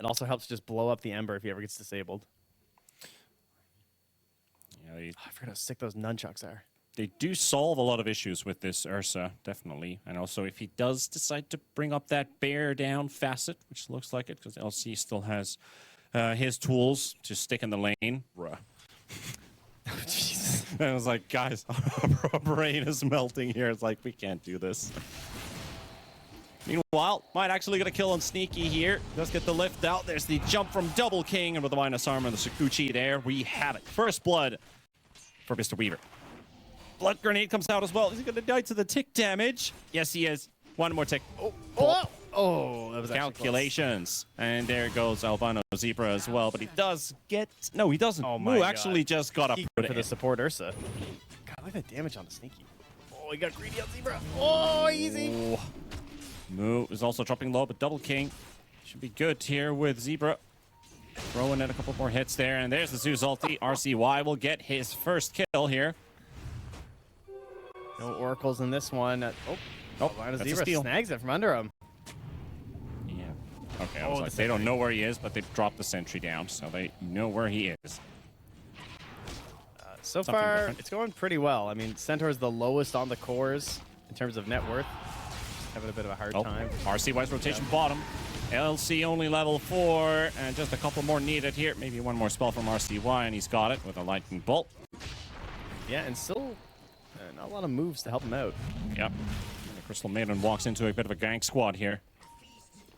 It also helps just blow up the Ember if he ever gets disabled. Yeah, I forgot how sick those nunchucks are. they do solve a lot of issues with this Ursa, definitely. And also, if he does decide to bring up that bear down facet, which looks like it, because LC still has his tools to stick in the lane. Bruh. Jesus. And I was like, guys, our brain is melting here. It's like, we can't do this. Meanwhile, might actually get a kill on Sneaky here. Does get the lift out. There's the jump from Double King, and with the minus armor and the Sakuchi there, we have it. First blood for Mr. Weaver. Blood grenade comes out as well. Is he going to die to the tick damage? Yes, he is. One more tick. Oh, that was Calculations. And there goes Albino Zebra as well, but he does get... No, he doesn't. Oh my Moo God. actually just got up for the support Ursa. God, look at that damage on the Sneaky. Oh, he got greedy on Zebra. Oh, easy. Oh. Moo is also dropping low, but Double King should be good here with Zebra. Throwing in a couple more hits there, and there's the Zeus ulti. RCY will get his first kill here. No oracles in this one. Nope, Albino that's a Zebra steal. snags it from under him. Yeah. Okay, I was Oh, like, the they don't sentry. know where he is, but they've dropped the sentry down, so they know where he is. So Something far, different. it's going pretty well. I mean, Centaur is the lowest on the cores in terms of net worth. Having a bit of a hard time. RCY's rotation bottom. LC only level 4, and just a couple more needed here. Maybe one more spell from RCY, and he's got it with a lightning bolt. Yeah, and still not a lot of moves to help him out. Yep. And the Crystal Maiden walks into a bit of a gank squad here.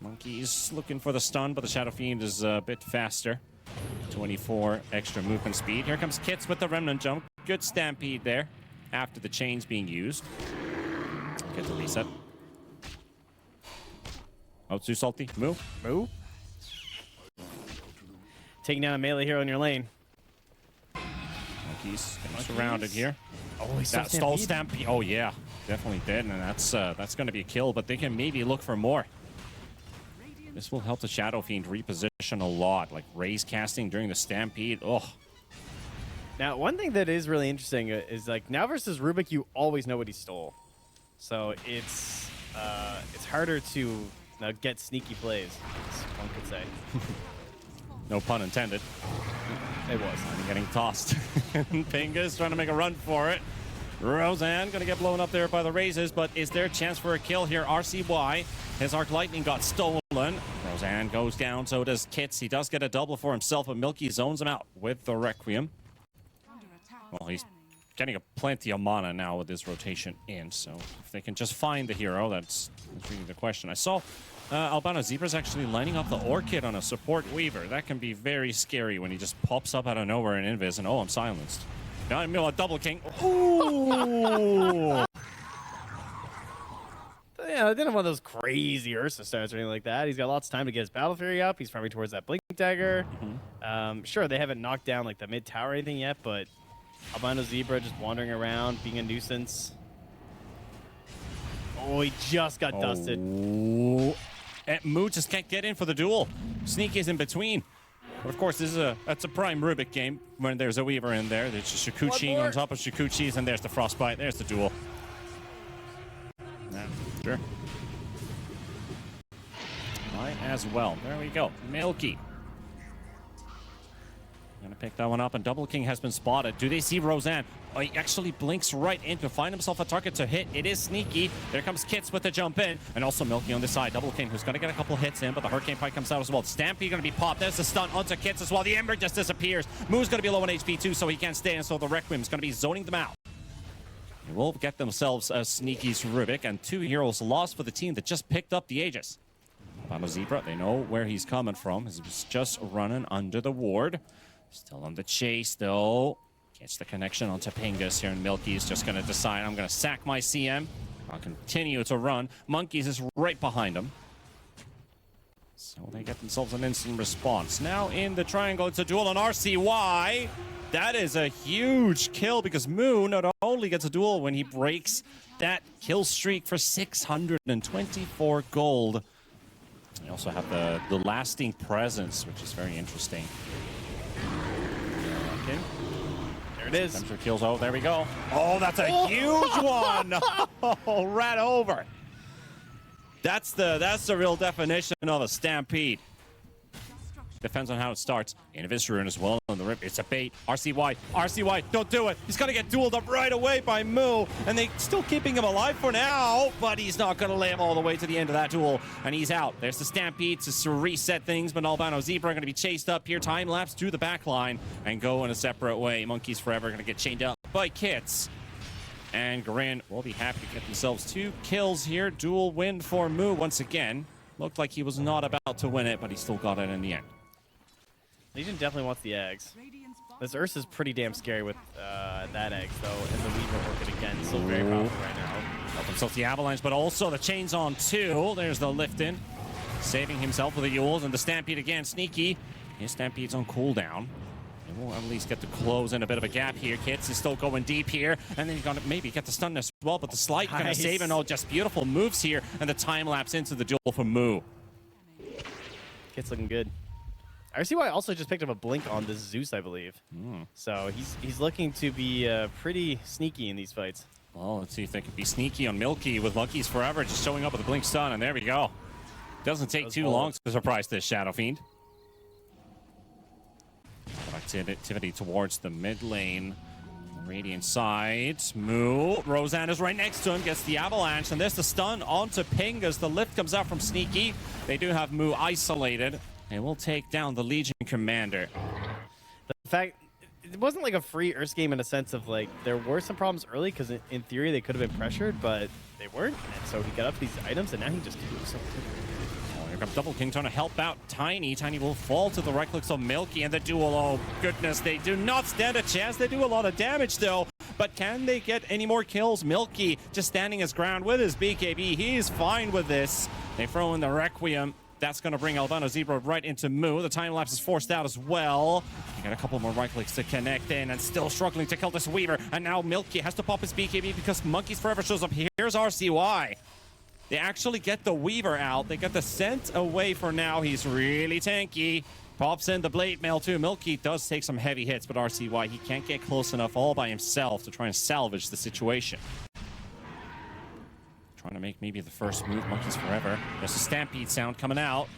Monkey's looking for the stun, but the Shadow Fiend is a bit faster. 24 extra movement speed. Here comes Kits with the Remnant jump. Good stampede there after the chains being used. Get the reset. Oh, too salty. Move. Moo. Taking down a melee hero in your lane. Monkey's getting surrounded here. Oh, he's That stall stampede. Oh yeah, definitely did, and that's going to be a kill. But they can maybe look for more. This will help the Shadow Fiend reposition a lot, like raise casting during the stampede. Oh, Now, one thing that is really interesting is like now versus Rubik, you always know what he stole, so it's harder to get sneaky plays, as one could say. no pun intended. It was. And getting tossed. And Pingus trying to make a run for it. Roseanne going to get blown up there by the raises, but is there a chance for a kill here? RCY, his Arc Lightning got stolen. Roseanne goes down, so does Kits. He does get a double for himself, but Milky zones him out with the Requiem. Well, he's getting plenty of mana now with his rotation in, so if they can just find the hero, that's really the question. I saw Albino Zebra's actually lining up the Orchid on a support Weaver. That can be very scary when he just pops up out of nowhere in Invis, and oh, I'm silenced. Now I'm a Double King. Ooh! Yeah, I didn't have one of those crazy Ursa starts or anything like that. He's got lots of time to get his Battle Fury up. He's farming towards that Blink Dagger. Sure, they haven't knocked down like the mid tower or anything yet, but Albino Zebra just wandering around, being a nuisance. Oh, he just got dusted. And Moo just can't get in for the duel. Sneak is in between. But of course, that's a prime Rubik game when there's a Weaver in there. There's Shikuchi on top of Shikuchi's, and there's the Frostbite. There's the duel. Yeah, sure. Might as well. There we go. Milky. Gonna pick that one up, and Double King has been spotted. Do they see Roseanne? Oh, he actually blinks right in to find himself a target to hit. It is Sneaky. There comes Kits with the jump in, and also Milky on this side. Double King, who's gonna get a couple hits in, but the Hurricane Pike comes out as well. Stampede gonna be popped. There's the stun onto Kits as well. The Ember just disappears. Moo's gonna be low on HP too, so he can't stay, and so the Requiem's gonna be zoning them out. They will get themselves a Sneaky's Rubik, and 2 heroes lost for the team that just picked up the Aegis. Albino Zebra, they know where he's coming from. He's just running under the ward. Still on the chase, though. Gets the connection onto Pingus here, and Milky's just going to decide, I'm going to sack my CM. I'll continue to run. Monkeys is right behind him. So they get themselves an instant response. Now in the triangle, it's a duel on RCY. That is a huge kill because Moo not only gets a duel when he breaks that kill streak for 624 gold. You also have the lasting presence, which is very interesting. Okay. There it is. Tempter kills. Oh, there we go. Oh, that's a huge one. Oh, right over. That's the real definition of a stampede. Depends on how it starts. Invis Ruin as well on the rip. It's a bait. RCY, don't do it. He's gonna get dueled up right away by Moo, and they still keeping him alive for now, but he's not gonna live all the way to the end of that duel, and he's out. There's the Stampede to reset things, but Albino Zebra gonna be chased up here. Time lapse to the back line and go in a separate way. Monkeys Forever gonna get chained up by Kits. And GRIN will be happy to get themselves 2 kills here. Duel win for Moo once again. Looked like he was not about to win it, but he still got it in the end. Legion definitely wants the eggs. This Ursa's pretty damn scary with that eggs, though, and the Weaver working again. Still very powerful right now. Help himself the Avalanche, but also the chains on 2. There's the lift in. Saving himself with the Yules, and the Stampede again. Sneaky. His Stampede's on cooldown. We'll at least get to close in a bit of a gap here. Kits is still going deep here, and then he's going to maybe get the stun as well, but the Slight going to save, and just beautiful moves here, and the time lapse into the duel for Moo. Kits looking good. RCY also just picked up a blink on this Zeus, I believe. So he's looking to be pretty sneaky in these fights. Well, let's see if they can be sneaky on Milky with Monkeys Forever just showing up with a blink stun, and there we go. Doesn't take too long to surprise this Shadow Fiend. Activity towards the mid lane. Radiant side. Moo. Roshan is right next to him. Gets the Avalanche. And there's the stun onto Ping as the lift comes out from Sneaky. They do have Moo isolated. And will take down the Legion commander. The fact... It wasn't like a free Ursa game in a sense of like there were some problems early because in theory they could have been pressured, but they weren't. And so he got up these items and now he just moves so quickly. Here comes Double King trying to help out Tiny. Tiny will fall to the right clicks of Milky and the duel. Oh, goodness. They do not stand a chance. They do a lot of damage, though. But can they get any more kills? Milky just standing his ground with his BKB. He's fine with this. They throw in the Requiem. That's going to bring Albino Zebra right into Moo. The time lapse is forced out as well. You got a couple more right clicks to connect in and still struggling to kill this Weaver. And now Milky has to pop his BKB because Monkeys Forever shows up. Here's RCY. They actually get the Weaver out. They get the scent away for now. He's really tanky. Pops in the Blade Mail too. Milky does take some heavy hits, but RCY, he can't get close enough all by himself to try and salvage the situation. Trying to make maybe the first move, Monkeys Forever. There's a Stampede sound coming out.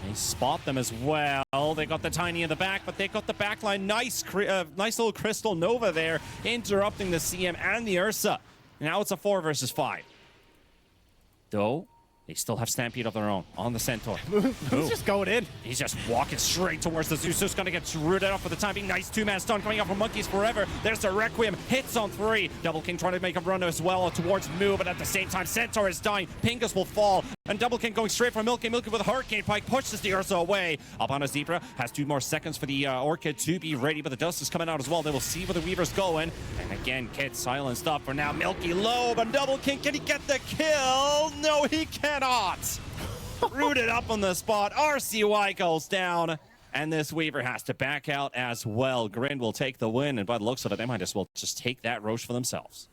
They spot them as well. They got the Tiny in the back, but they got the backline. Nice little Crystal Nova there, interrupting the CM and the Ursa. Now it's a 4 versus 5. Though, they still have Stampede of their own on the Centaur. He's just going in. He's just walking straight towards the Zeus. Zeus gonna get rooted off for the time being. Nice 2-man stun coming out from Monkeys Forever. There's the Requiem. Hits on 3. Double King trying to make a run as well towards Moo, but at the same time, Centaur is dying. Pingus will fall. And Double King going straight for Milky. Milky with a Hurricane Pike pushes the Ursa away. Albino Zebra has 2 more seconds for the Orchid to be ready, but the dust is coming out as well. They will see where the Weaver's going. And again, Kid silenced up for now. Milky low, but Double King, can he get the kill? No, he cannot. Rooted up on the spot. RCY goes down. And this Weaver has to back out as well. GRIN will take the win, and by the looks of it, they might as well just take that Roche for themselves.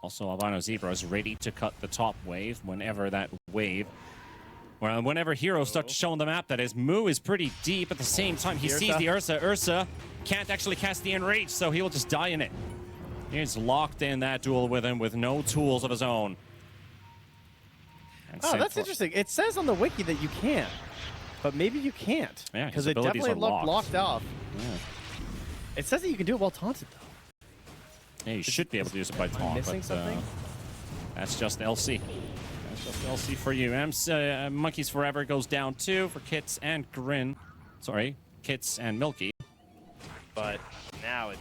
Also, Albino Zebra is ready to cut the top wave whenever that wave, well, whenever heroes start to show on the map, that is. Moo is pretty deep. At the same time, he sees the Ursa. Ursa can't actually cast the Enrage, so he will just die in it. He's locked in that duel with him with no tools of his own. And oh, that's interesting. It says on the wiki that you can, but maybe you can't. Yeah, because it definitely looked locked off. Yeah. It says that you can do it while taunted, though. Yeah, you should be able to use it by taunt, missing but something? that's just LC. That's just LC for you. Monkeys Forever goes down 2 for Kits and GRIN. Sorry, Kits and Milky. But now it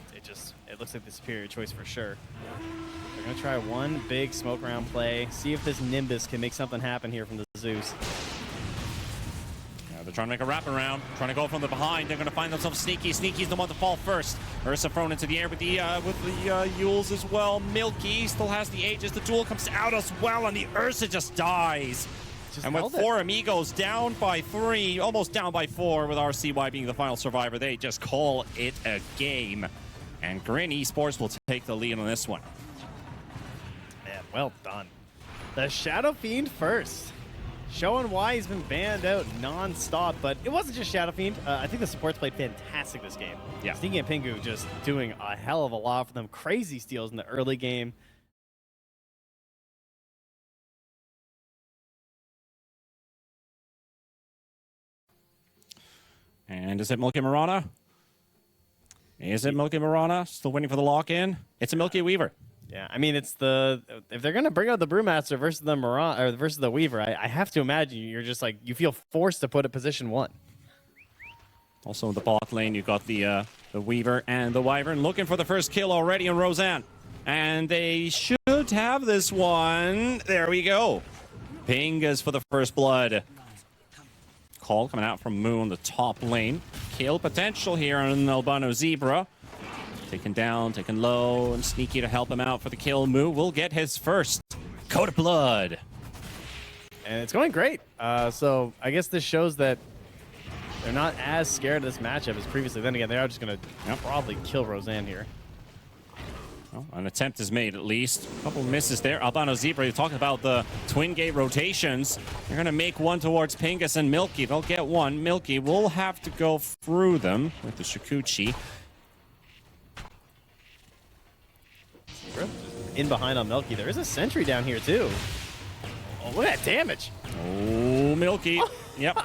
looks like the superior choice for sure. They're gonna try one big smoke round play, see if this Nimbus can make something happen here from the Zeus. They're trying to make a wraparound, trying to go from the behind. They're going to find themselves Sneaky. Sneaky's the one to fall first. Ursa thrown into the air with the Yules as well. Milky still has the Aegis. The duel comes out as well, and the Ursa just dies. And with 4 amigos down by 3, almost down by 4, with RCY being the final survivor, they just call it a game. And GRIN Esports will take the lead on this one. Man, well done. The Shadow Fiend first. Showing why he's been banned out non-stop, but it wasn't just Shadow Fiend. I think the supports played fantastic this game. Yeah. Sneaky and Pingu just doing a hell of a lot for them. Crazy steals in the early game. And is it Milky Marana? Is it Milky Marana? Still waiting for the lock-in? It's a Milky Weaver. Yeah, I mean, it's if they're gonna bring out the Brewmaster versus the versus the Weaver, I have to imagine you're just like you feel forced to put it position 1. Also in the bot lane, you've got the Weaver and the Wyvern looking for the first kill already on Roshan. And they should have this one. There we go. Pingas for the first blood. Call coming out from Moo on the top lane. Kill potential here on Albano Zebra. Taken down, taken low, and Sneaky to help him out for the kill. Moo will get his first coat of blood. And it's going great. So I guess this shows that they're not as scared of this matchup as previously. Then again, they are just going to probably kill Roshan here. Well, an attempt is made, at least. A couple misses there. Albano Zebra, you're talking about the twin gate rotations. They're going to make one towards Pingus and Milky. They'll get one. Milky will have to go through them with the Shikuchi. In behind on Milky. There is a sentry down here, too. Oh, look at that damage. Oh, Milky. Yep.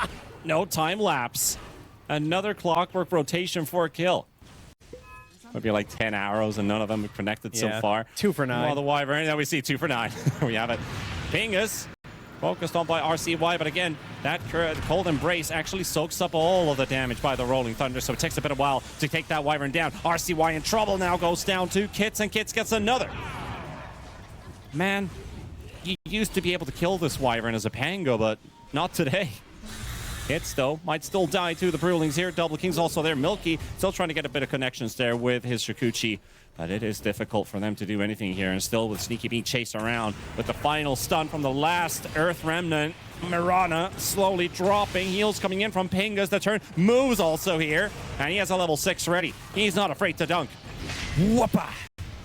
No time lapse. Another clockwork rotation for a kill. Might be like 10 arrows and none of them have connected so far. 2 for 9. Well, the Wyvern, yeah, we see 2 for 9. We have it. Pingus focused on by RCY, but again, that cold embrace actually soaks up all of the damage by the Rolling Thunder, so it takes a bit of while to take that Wyvern down. RCY in trouble now, goes down to Kits, and Kits gets another. Man, you used to be able to kill this Wyvern as a Pango, but not today. Hits, though, might still die to the Brewlings here. Double King's also there. Milky still trying to get a bit of connections there with his Shikuchi. But it is difficult for them to do anything here. And still with Sneaky being chased around with the final stun from the last Earth Remnant. Mirana slowly dropping. Heals coming in from Pingas. The turn. Moo's also here. And he has a level 6 ready. He's not afraid to dunk. Whoopa!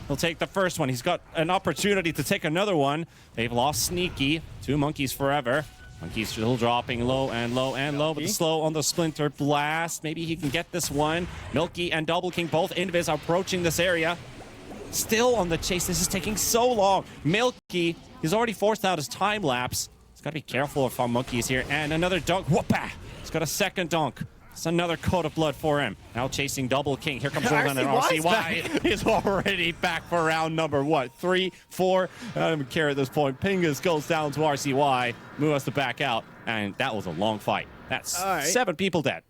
He'll take the first one. He's got an opportunity to take another one. They've lost Sneaky. 2 monkeys forever. Monkey's still dropping low and low and low, but slow on the Splinter Blast. Maybe he can get this one. Milky and Double King, both Invis, approaching this area. Still on the chase. This is taking so long. Milky, he's already forced out his time lapse. He's got to be careful if our Monkey is here. And another dunk. Whoopah! He's got a second dunk. It's another coat of blood for him. Now chasing Double King. Here comes Roshan and RCY. He's already back for round number, what, 3, 4? I don't even care at this point. Pingus goes down to RCY. Moo has to back out. And that was a long fight. That's 7 people dead.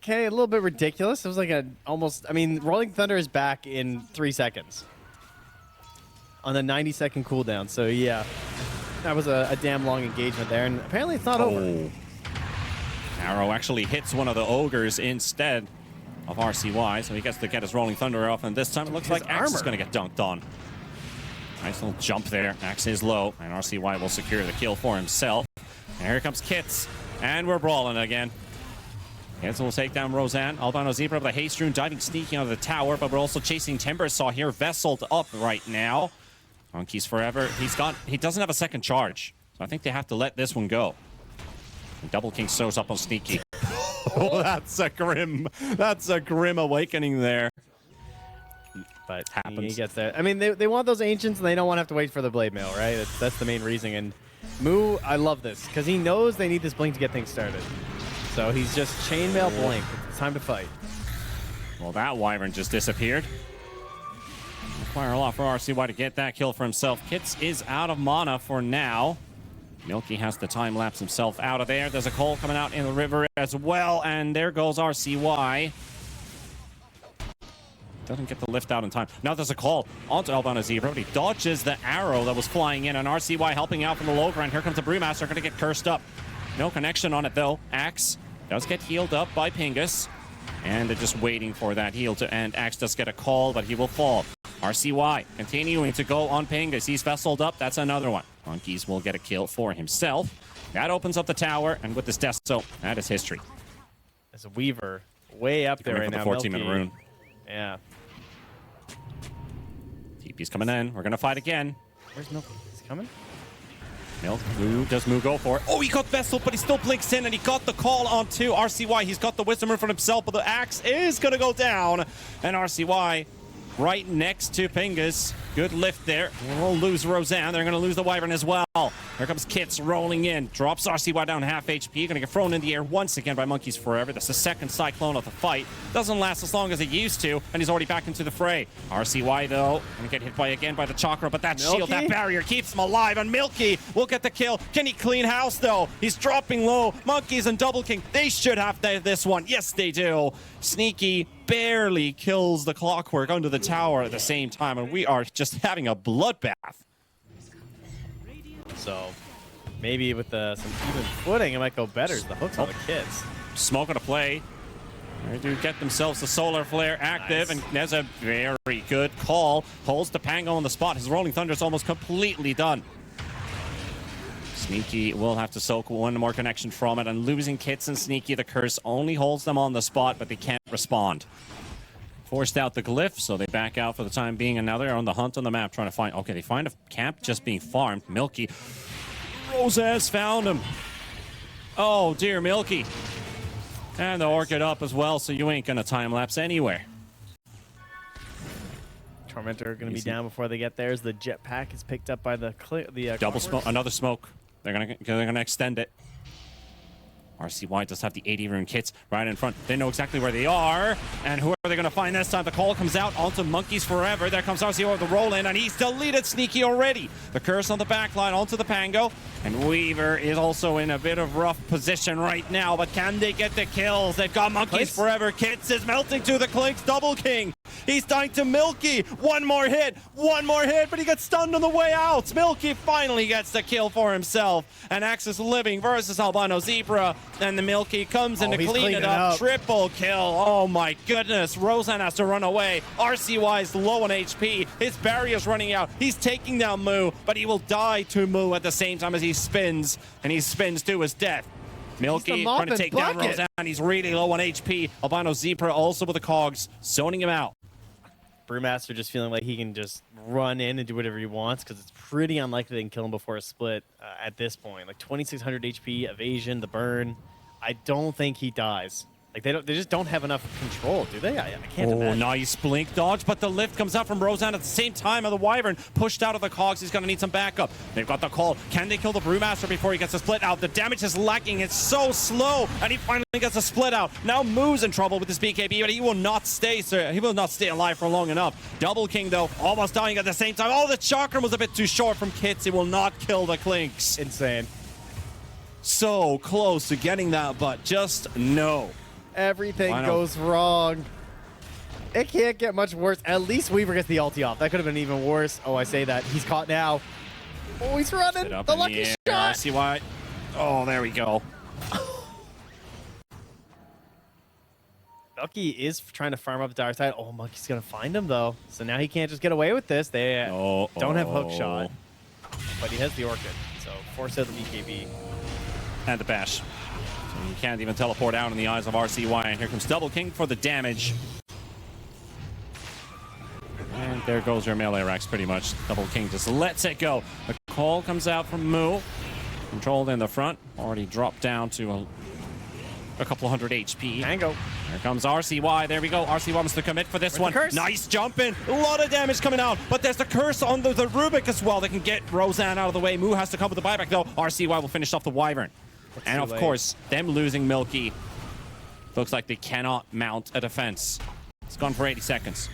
Okay, a little bit ridiculous. It was like almost, I mean, Rolling Thunder is back in 3 seconds. On the 90-second cooldown. So, yeah, that was a damn long engagement there. And apparently it's not over. Arrow actually hits one of the ogres instead of RCY, so he gets to get his Rolling Thunder off, and this time it looks like Axe is going to get dunked on. Nice little jump there. Axe is low, and RCY will secure the kill for himself. And here comes Kits, and we're brawling again. Kits will take down Roshan. Albano Zebra with a haste rune diving sneaking out of the tower, but we're also chasing Timbersaw here, vesseled up right now. Monkeys forever. He doesn't have a second charge, so I think they have to let this one go. Double King shows up on Sneaky. Oh, that's a grim awakening there. But happens. He gets there. I mean, they want those ancients, and they don't want to have to wait for the blade mail, right? That's the main reason. And Moo, I love this because he knows they need this blink to get things started. So he's just chainmail blink. It's time to fight. Well, that Wyvern just disappeared. Require a lot for RCY to get that kill for himself. Kits is out of mana for now. Milky has to time lapse himself out of there. There's a call coming out in the river as well, and there goes RCY. Doesn't get the lift out in time. Now there's a call onto Albano Zebra, but he dodges the arrow that was flying in, and RCY helping out from the low ground. Here comes the Brewmaster, going to get cursed up. No connection on it, though. Axe does get healed up by Pingus, and they're just waiting for that heal to end. Axe does get a call, but he will fall. RCY continuing to go on Pingus. He's vesseled up. That's another one. Monkeys will get a kill for himself. That opens up the tower, and with this death, so that is history. There's a Weaver way up there right now. 14-minute rune. Yeah. TP's coming in. We're going to fight again. Where's Milky? Is he coming? Moo does go for it. Oh, he got vesseled, but he still blinks in, and he got the call onto RCY. He's got the wisdom rune for himself, but the axe is going to go down, and RCY right next to Pingus. Good lift there. We'll lose Roseanne. They're going to lose the Wyvern as well. Here comes Kits rolling in. Drops RCY down half HP. Going to get thrown in the air once again by Monkeys Forever. That's the second Cyclone of the fight. Doesn't last as long as it used to, and he's already back into the fray. RCY, though, going to get hit again by the Chakra, but that shield, that barrier keeps him alive, and Milky will get the kill. Can he clean house, though? He's dropping low. Monkeys and Double King, they should have this one. Yes, they do. Sneaky barely kills the Clockwork under the tower at the same time, and we are just having a bloodbath. So maybe with some even footing, it might go better. The hooks on the Kits. Smoke on a play. They do get themselves the Solar Flare active, and there's a very good call. Holds the Pango on the spot. His Rolling Thunder is almost completely done. Sneaky will have to soak one more connection from it, and losing Kits and Sneaky, the curse only holds them on the spot, but they can't respond. Forced out the glyph, so they back out for the time being, and now they're on the hunt on the map trying to find... Okay, they find a camp just being farmed. Milky. Rose's found him. Oh, dear Milky. And the Orchid up as well, so you ain't gonna time-lapse anywhere. Tormentor going to be down before they get there as the jetpack is picked up by the double smoke, another smoke. They're gonna extend it. RCY does have the 80 rune Kits right in front. They know exactly where they are, and who are they going to find this time? The call comes out onto Monkeys Forever. There comes RCY with the roll in, and he's deleted Sneaky already. The curse on the back line onto the Pango, and Weaver is also in a bit of rough position right now, but can they get the kills? They've got Monkeys Forever. Kits is melting to the Clinks. Double King. He's dying to Milky. One more hit, but he gets stunned on the way out. Milky finally gets the kill for himself. And Axis Living versus Albino Zebra. And the Milky comes in to clean it up. Triple kill. Oh my goodness. Roseanne has to run away. RCY is low on HP. His barrier's running out. He's taking down Moo, but he will die to Moo at the same time as he spins. And he spins to his death. Milky trying to take down Roseanne. He's really low on HP. Albino Zebra also with the cogs, zoning him out. Brewmaster just feeling like he can just run in and do whatever he wants because it's pretty unlikely they can kill him before a split at this point. Like 2600 HP, evasion, the burn. I don't think he dies. Like they just don't have enough control, do they? I can't imagine. Nice blink dodge, but the lift comes out from Roseanne at the same time of the Wyvern pushed out of the cogs. He's gonna need some backup. They've got the call. Can they kill the Brewmaster before he gets a split out? The damage is lacking. It's so slow, and he finally gets a split out. Now Moo's in trouble with his BKB, but he will not stay, sir. He will not stay alive for long enough. Double King though, almost dying at the same time. Oh, the chakram was a bit too short from Kits. It will not kill the Clinks. Insane. So close to getting that, but just no. Everything goes wrong. It can't get much worse. At least Weaver gets the ulti off. That could have been even worse. Oh, I say that. He's caught now. Oh, he's running. The lucky shot. RCY. Oh, there we go. Lucky is trying to farm up the dark side. Oh, Monkey's going to find him, though. So now he can't just get away with this. They don't have hook shot. But he has the Orchid. So force out the BKB. And the bash. So you can't even teleport out in the eyes of RCY. And here comes Double King for the damage. And there goes your melee racks pretty much. Double King just lets it go. The call comes out from Moo. Controlled in the front. Already dropped down to a couple hundred HP. Tango. Here comes RCY. There we go. RCY wants to commit for this one. Nice jump in. A lot of damage coming out. But there's the curse on the Rubik as well. They can get Roseanne out of the way. Moo has to come with the buyback though. RCY will finish off the Wyvern. And of course, them losing Milky. Looks like they cannot mount a defense. It's gone for 80 seconds.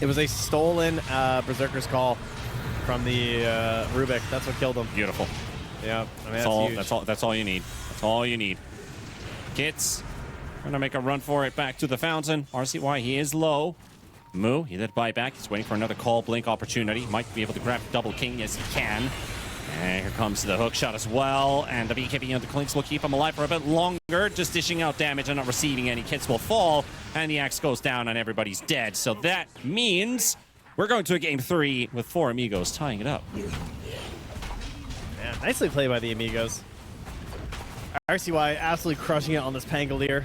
It was a stolen Berserker's call from the Rubik. That's what killed him. Beautiful. Yeah, I mean, that's all you need. That's all you need. Kits gonna make a run for it back to the fountain. RCY, he is low. Moo, he did buy back. He's waiting for another call blink opportunity. Might be able to grab Double King as he can. And here comes the hook shot as well. And the BKB on the Clinks will keep him alive for a bit longer. Just dishing out damage and not receiving any. Kits will fall. And the axe goes down and everybody's dead. So that means we're going to a game 3 with 4 amigos tying it up. Yeah, nicely played by the amigos. RCY absolutely crushing it on this Pangolier.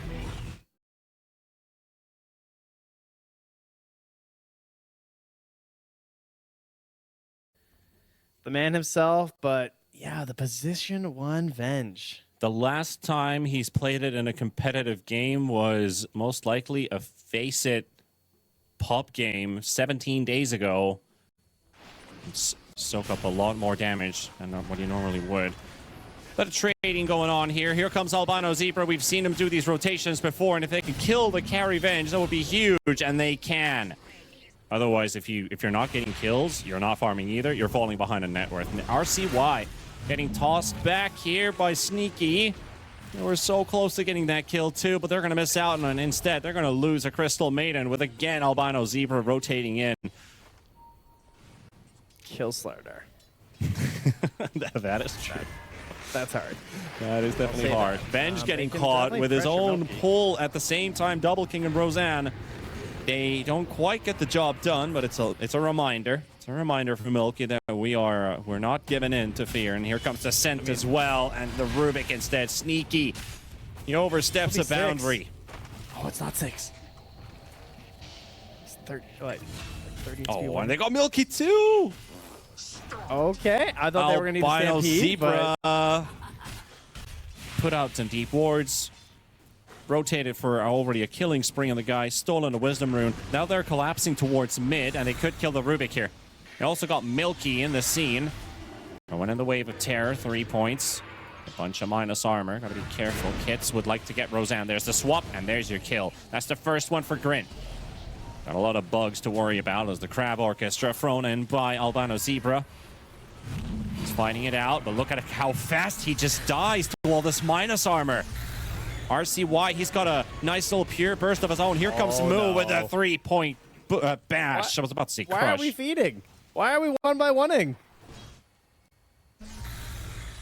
The man himself, but yeah, the position 1 Venge. The last time he's played it in a competitive game was most likely a Face-It pub game 17 days ago. Soak up a lot more damage than what you normally would. But trading going on here. Here comes Albino Zebra. We've seen him do these rotations before, and if they can kill the carry Venge, that would be huge, and they can. Otherwise, if you're not getting kills, you're not farming either. You're falling behind on net worth. And RCY getting tossed back here by Sneaky. We're so close to getting that kill too, but they're going to miss out, and instead they're going to lose a Crystal Maiden with, again, Albino Zebra rotating in. Kill Slardar. That is true. That's hard. That is definitely hard. Venge getting caught with his own pull at the same time. Double King and Roseanne. They don't quite get the job done, but it's a reminder. It's a reminder for Milky that we're not giving in to fear. And here comes the Scent as well, and the Rubik instead. Sneaky. He oversteps a boundary. Oh, it's not 6. It's 30. What? 30 Oh, and they got Milky too. Okay, I thought they were going to need Albino the stampede, Zebra but... put out some deep wards. Rotated for already a killing spree on the guy, stolen a Wisdom Rune. Now they're collapsing towards mid, and they could kill the Rubik here. They also got Milky in the scene. Going in the wave of terror, 3 points. A bunch of minus armor. Gotta be careful. Kits would like to get Roseanne. There's the swap, and there's your kill. That's the first one for GRIN. Got a lot of bugs to worry about as the Crab Orchestra thrown in by Albino Zebra. He's fighting it out, but look at how fast he just dies to all this minus armor. RCY, he's got a nice little pure burst of his own. Here comes Moo with a 3-point bash. I was about to say crush. Why are we feeding? Why are we 1-by-1ing? I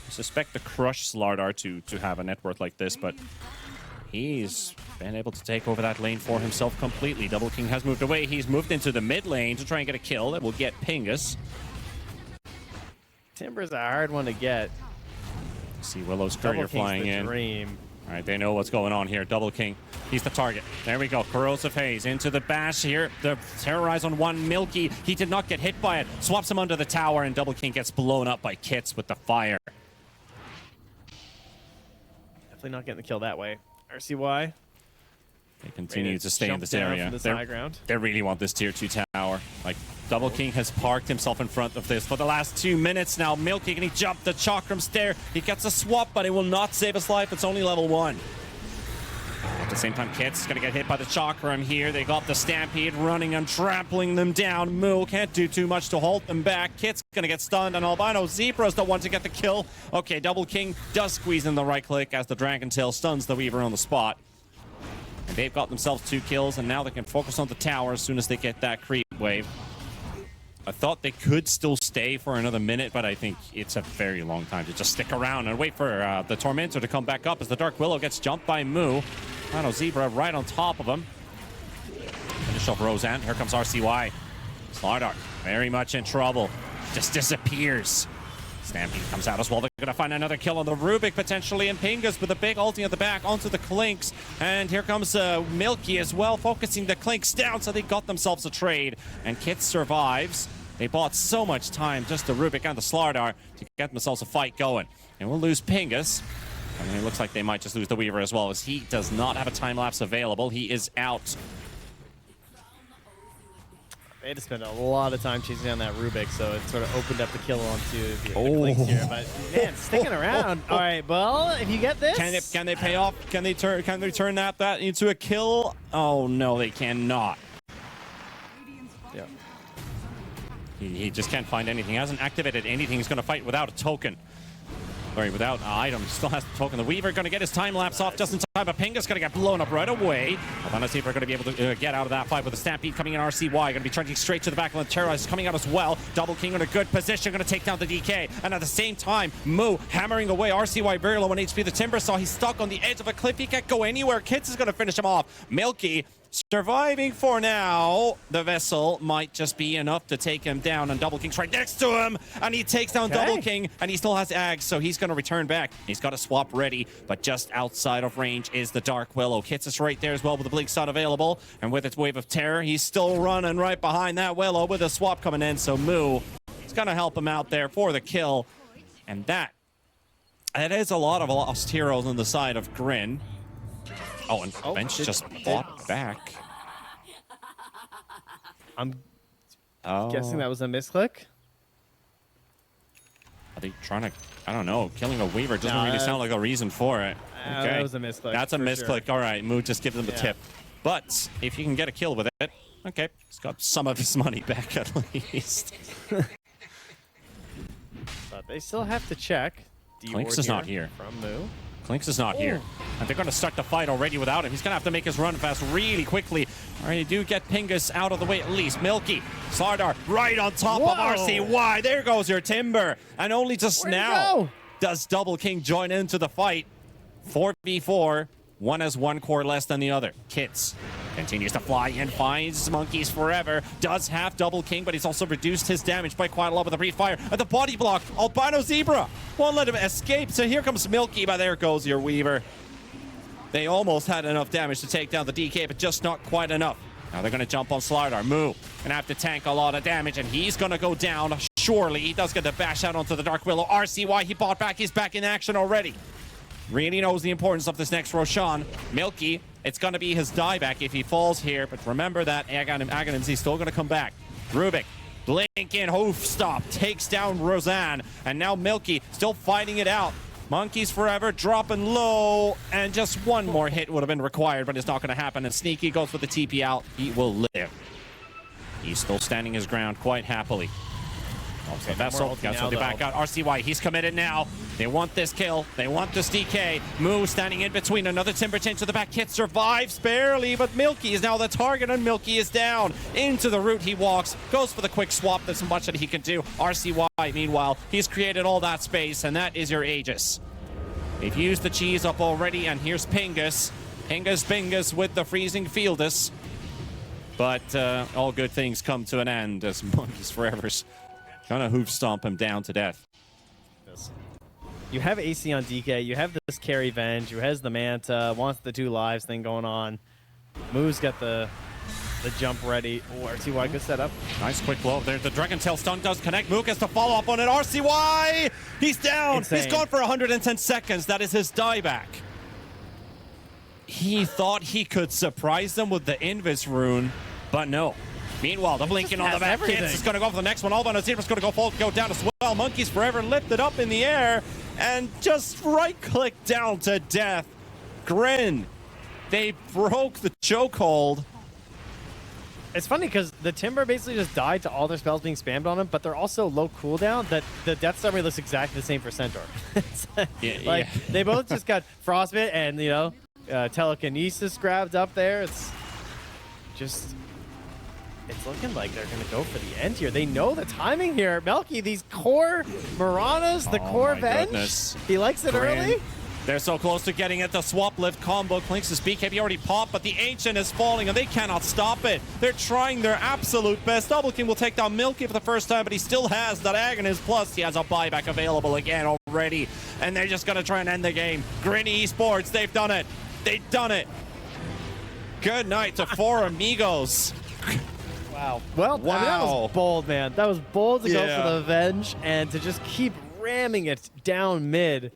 suspect the crush Slardar to have a net worth like this, but he's been able to take over that lane for himself completely. Double King has moved away. He's moved into the mid lane to try and get a kill that will get Pingus. Timber's a hard one to get. See Willow's courier flying in. Dream. All right, they know what's going on here. Double King, he's the target. There we go. Corrosive Haze into the bash here. The Terrorize on one. Milky, he did not get hit by it. Swaps him under the tower, and Double King gets blown up by Kits with the fire. Definitely not getting the kill that way. RCY. They continue to stay in this area. They really want this tier 2 tower. Like, Double King has parked himself in front of this for the last 2 minutes now. Milky, can he jump the Chakram stair? He gets a swap, but it will not save his life. It's only level 1. At the same time, Kit's going to get hit by the Chakram here. They got the Stampede running and trampling them down. Moo can't do too much to hold them back. Kit's going to get stunned, and Albino Zebra's the one to get the kill. Okay, Double King does squeeze in the right click as the Dragon Tail stuns the Weaver on the spot. And they've got themselves 2 kills, and now they can focus on the tower as soon as they get that creep wave. I thought they could still stay for another minute, but I think it's a very long time to just stick around and wait for the Tormentor to come back up as the Dark Willow gets jumped by Moo. Albino Zebra right on top of him. Finish off Roseanne. Here comes RCY. Slardar very much in trouble. Just disappears. Stampede comes out as well. They're going to find another kill on the Rubik potentially, and Pingus with a big ulti at the back onto the Clinks. And here comes Milky as well, focusing the Clinks down, so they got themselves a trade. And Kit survives. They bought so much time, just the Rubik and the Slardar, to get themselves a fight going. And we'll lose Pingus. And it looks like they might just lose the Weaver as well, as he does not have a time lapse available. He is out. They had to spend a lot of time chasing down that Rubik, so it sort of opened up the kill onto the Clinks here. But man, sticking around. All right, well, if you get this, can they pay off? Can they turn that into a kill? Oh no, they cannot. Yeah. He just can't find anything. He hasn't activated anything. He's going to fight without a token. Sorry, without an item. Still has the token. The Weaver going to get his time lapse off just in time, but Pingus going to get blown up right away. Albino Zebra going to be able to get out of that fight with a Stampede coming in. RCY going to be charging straight to the back of the Terrorize coming out as well. Double King in a good position, going to take down the DK. And at the same time, Moo hammering away. RCY very low on HP. The Timber Saw, he's stuck on the edge of a cliff. He can't go anywhere. Kits is going to finish him off. Milky surviving for now. The Vessel might just be enough to take him down, and Double King's right next to him, and he takes down Double King, and he still has Ags, so he's going to return back. He's got a swap ready, but just outside of range is the Dark Willow. Kits is right there as well with the Blink Shot available, and with its Wave of Terror, he's still running right behind that Willow with a swap coming in, so Moo is going to help him out there for the kill, and that is a lot of lost heroes on the side of GRIN. Oh, and Bench just fought back. I'm Oh. guessing that was a misclick. Are they trying to... I don't know. Killing a Weaver doesn't No, really sound like a reason for it. Okay. That was a misclick. That's a misclick. Sure. All right, Moo just gives him the tip. But if you can get a kill with it, okay, he's got some of his money back at least. But they still have to check. Clinks is not here. From Moo. Clinks is not here. And they're going to start the fight already without him. He's going to have to make his run fast really quickly. All right, they do get Pingus out of the way at least. Milky, Slardar right on top of RCY. There goes your Timber. And only just now does Double King join into the fight. 4v4. One has one core less than the other. Kits continues to fly in, finds Monkeys forever. Does have Double King, but he's also reduced his damage by quite a lot with the brief fire. At the body block, Albino Zebra won't let him escape. So here comes Milky, but there goes your Weaver. They almost had enough damage to take down the DK, but just not quite enough. Now they're going to jump on Slardar. Moo gonna have to tank a lot of damage, and he's going to go down. Surely he does get to bash out onto the Dark Willow. RCY, he bought back. He's back in action already. Really knows the importance of this next Roshan. Milky, it's going to be his dieback if he falls here, but remember that Aghanim's he's still going to come back. Rubik, blink in, hoof stop, takes down Roseanne, and now Milky still fighting it out. Monkeys forever, dropping low, and just one more hit would have been required, but it's not going to happen, and Sneaky goes for the TP out. He will live. He's still standing his ground quite happily. Also, Vessel gets the back out. RCY, he's committed now. They want this kill. They want this DK. Moo standing in between. Another Timber chain to the back. Kit survives barely, but Milky is now the target, and Milky is down. Into the root he walks. Goes for the quick swap. There's much that he can do. RCY, meanwhile, he's created all that space, and that is your Aegis. They've used the cheese up already, and here's Pingus. Pingus with the freezing Fieldus. But all good things come to an end as Monkeys Forever's trying to hoof stomp him down to death. You have AC on DK. You have this carry Venge. Who has the Manta. Wants the 2 lives thing going on. Moo's got the jump ready. Oh, RCY, good setup. Nice quick blow there. The Dragon Tail stun does connect. Moo gets to follow up on it. RCY! He's down! Insane. He's gone for 110 seconds. That is his dieback. He thought he could surprise them with the Invis rune, but no. Meanwhile, the blinking on the back. Kits is going to go for the next one. Albino Zebra's going to go down as well. Monkeys Forever lifted up in the air and just right-click down to death. GRIN. They broke the chokehold. It's funny because the Timber basically just died to all their spells being spammed on him, but they're also low cooldown that the death summary looks exactly the same for Centaur. They both just got frostbite and, you know, telekinesis grabbed up there. It's looking like they're going to go for the end here. They know the timing here. Melky, these core Maranas, the core Venge. Goodness. He likes it early. They're so close to getting it. The swap lift combo. Clinks' BKB already popped, but the Ancient is falling, and they cannot stop it. They're trying their absolute best. Double King will take down Milky for the first time, but he still has that Agonist. Plus, he has a buyback available again already, and they're just going to try and end the game. GRIN Esports, they've done it. They've done it. Good night to 4 amigos. Wow. Well, I mean, that was bold, man. That was bold to go for the Venge and to just keep ramming it down mid.